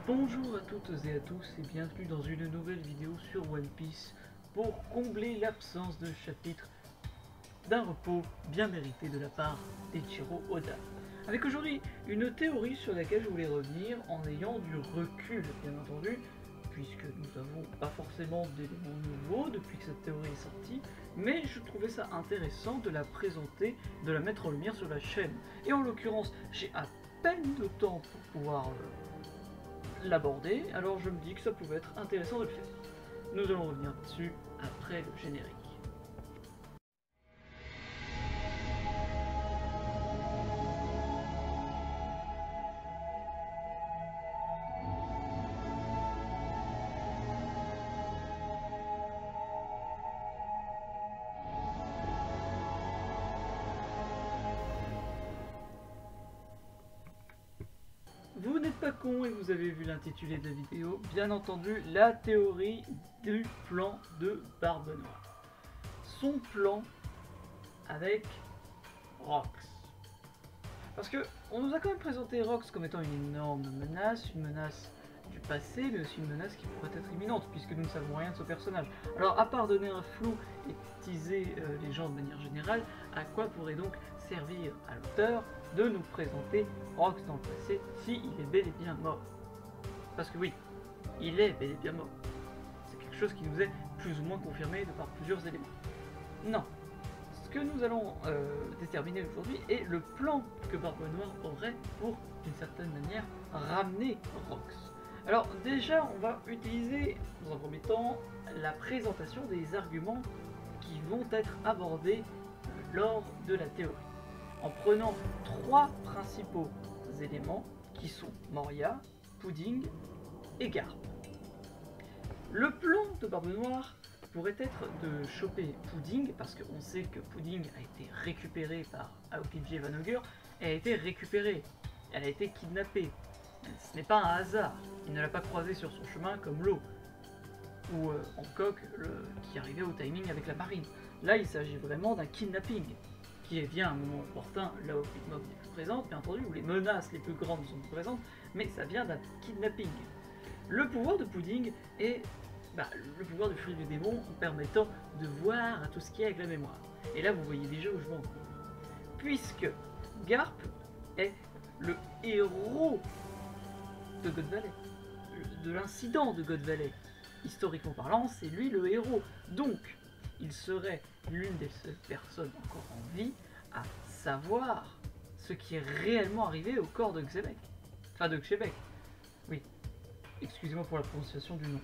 Bonjour à toutes et à tous et bienvenue dans une nouvelle vidéo sur One Piece pour combler l'absence de chapitre d'un repos bien mérité de la part d'Eiichiro Oda. Avec aujourd'hui une théorie sur laquelle je voulais revenir en ayant du recul bien entendu, puisque nous n'avons pas forcément d'éléments nouveaux depuis que cette théorie est sortie, mais je trouvais ça intéressant de la présenter, de la mettre en lumière sur la chaîne. Et en l'occurrence, j'ai à peine de temps pour pouvoir l'aborder, alors je me dis que ça pouvait être intéressant de le faire. Nous allons revenir dessus après le générique. Vous n'êtes pas con et vous avez vu l'intitulé de la vidéo, bien entendu la théorie du plan de Barbe Noire. Son plan avec Rox. Parce que on nous a quand même présenté Rox comme étant une énorme menace, une menace du passé, mais aussi une menace qui pourrait être imminente, puisque nous ne savons rien de ce personnage. Alors, à part donner un flou et teaser les gens de manière générale, à quoi pourrait donc servir à l'auteur de nous présenter Rox dans le passé s'il est bel et bien mort? Parce que oui, il est bel et bien mort. C'est quelque chose qui nous est plus ou moins confirmé de par plusieurs éléments. Non. Ce que nous allons déterminer aujourd'hui est le plan que Barbe Noire aurait pour, d'une certaine manière, ramener Rox. Alors déjà, on va utiliser, dans un premier temps, la présentation des arguments qui vont être abordés lors de la théorie. En prenant trois principaux éléments qui sont Moria, Pudding et Garp. Le plan de Barbe Noire pourrait être de choper Pudding, parce qu'on sait que Pudding a été récupéré par Aokiji Vanogure, elle a été récupérée, elle a été kidnappée. Ce n'est pas un hasard, il ne l'a pas croisée sur son chemin comme l'eau, ou Hancock qui arrivait au timing avec la marine. Là, il s'agit vraiment d'un kidnapping, qui vient à un moment opportun, là où Big Mom est présente, bien entendu, où les menaces les plus grandes sont présentes, mais ça vient d'un kidnapping. Le pouvoir de Pudding est le pouvoir du fruit du démon en permettant de voir tout ce qu'il y a avec la mémoire. Et là, vous voyez déjà où je m'en vais. Puisque Garp est le héros de God Valley, de l'incident de God Valley. Historiquement parlant, c'est lui le héros. Donc, il serait l'une des seules personnes encore en vie à savoir ce qui est réellement arrivé au corps de Xebec. Enfin, de Xebec. Oui. Excusez-moi pour la prononciation du nom.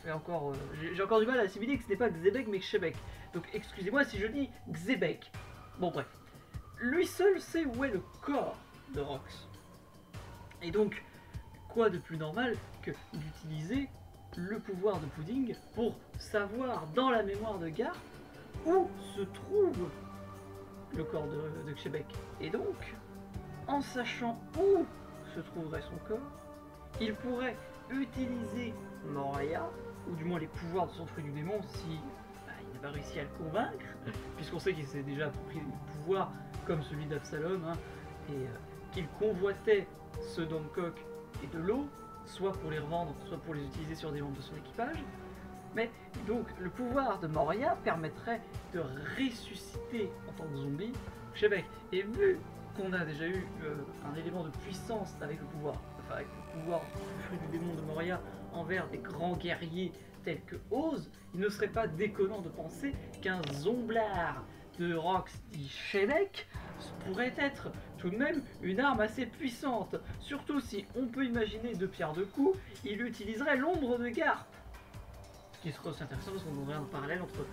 J'ai encore du mal à assimiler que ce n'est pas Xebec mais Xebec. Donc excusez-moi si je dis Xebec. Bon bref. Lui seul sait où est le corps de Rox. Et donc, quoi de plus normal que d'utiliser le pouvoir de Pudding pour savoir dans la mémoire de Garp où se trouve le corps de Xebec. Et donc, en sachant où se trouverait son corps, il pourrait utiliser Moria, ou du moins les pouvoirs de son fruit du démon, si il n'a pas réussi à le convaincre, puisqu'on sait qu'il s'est déjà approprié des pouvoirs comme celui d'Absalom, et qu'il convoitait ceux d'Hancock et de l'eau, soit pour les revendre, soit pour les utiliser sur des membres de son équipage. Mais donc le pouvoir de Moria permettrait de ressusciter en tant que zombie Xebec. Et vu qu'on a déjà eu un élément de puissance avec le pouvoir du fruit du démon de Moria envers des grands guerriers tels que Oz, il ne serait pas déconnant de penser qu'un zomblard de Rox dit Xebec pourrait être tout de même une arme assez puissante. Surtout si on peut imaginer de pierre deux coups, il utiliserait l'ombre de Garp. Ce qui serait aussi intéressant parce qu'on aurait un parallèle entre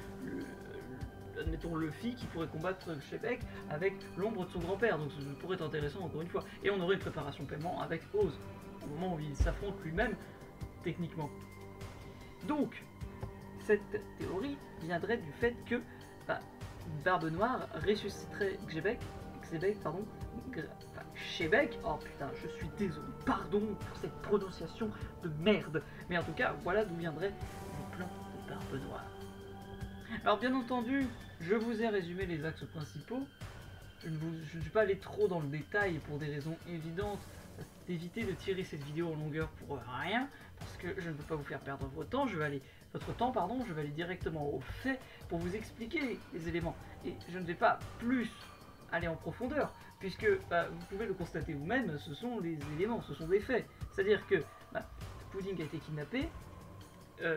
admettons Luffy qui pourrait combattre Xebec avec l'ombre de son grand-père, donc ça pourrait être intéressant encore une fois. Et on aurait une préparation paiement avec Oz, au moment où il s'affronte lui-même, techniquement. Donc, cette théorie viendrait du fait que Barbe Noire ressusciterait Xebec, oh putain, je suis désolé, pardon pour cette prononciation de merde. Mais en tout cas, voilà d'où viendrait le plan de Barbe Noire. Alors bien entendu, je vous ai résumé les axes principaux. Je ne suis pas allé trop dans le détail pour des raisons évidentes, d'éviter de tirer cette vidéo en longueur pour rien, parce que je ne veux pas vous faire perdre votre temps, je vais aller directement aux faits pour vous expliquer les éléments. Et je ne vais pas plus aller en profondeur, puisque vous pouvez le constater vous-même, ce sont les éléments, ce sont des faits. C'est-à-dire que Pudding a été kidnappé,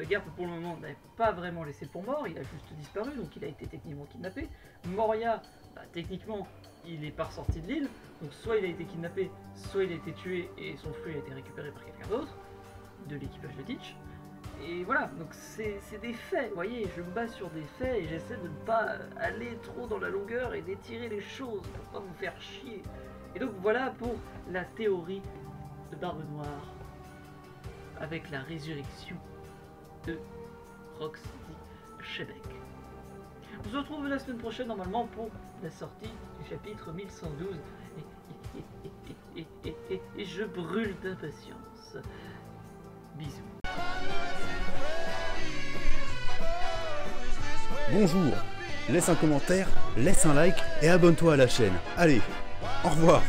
Garp pour le moment n'avait pas vraiment laissé pour mort, il a juste disparu, donc il a été techniquement kidnappé. Moria, techniquement, il n'est pas ressorti de l'île, donc soit il a été kidnappé, soit il a été tué et son fruit a été récupéré par quelqu'un d'autre, de l'équipage de Teach. Et voilà, donc c'est des faits, vous voyez, je me base sur des faits et j'essaie de ne pas aller trop dans la longueur et d'étirer les choses pour pas vous faire chier. Et donc voilà pour la théorie de Barbe Noire avec la résurrection de Roxy Shebeck. On se retrouve la semaine prochaine normalement pour la sortie du chapitre 1112 et je brûle d'impatience. Bisous. Bonjour, laisse un commentaire, laisse un like et abonne-toi à la chaîne. Allez, au revoir.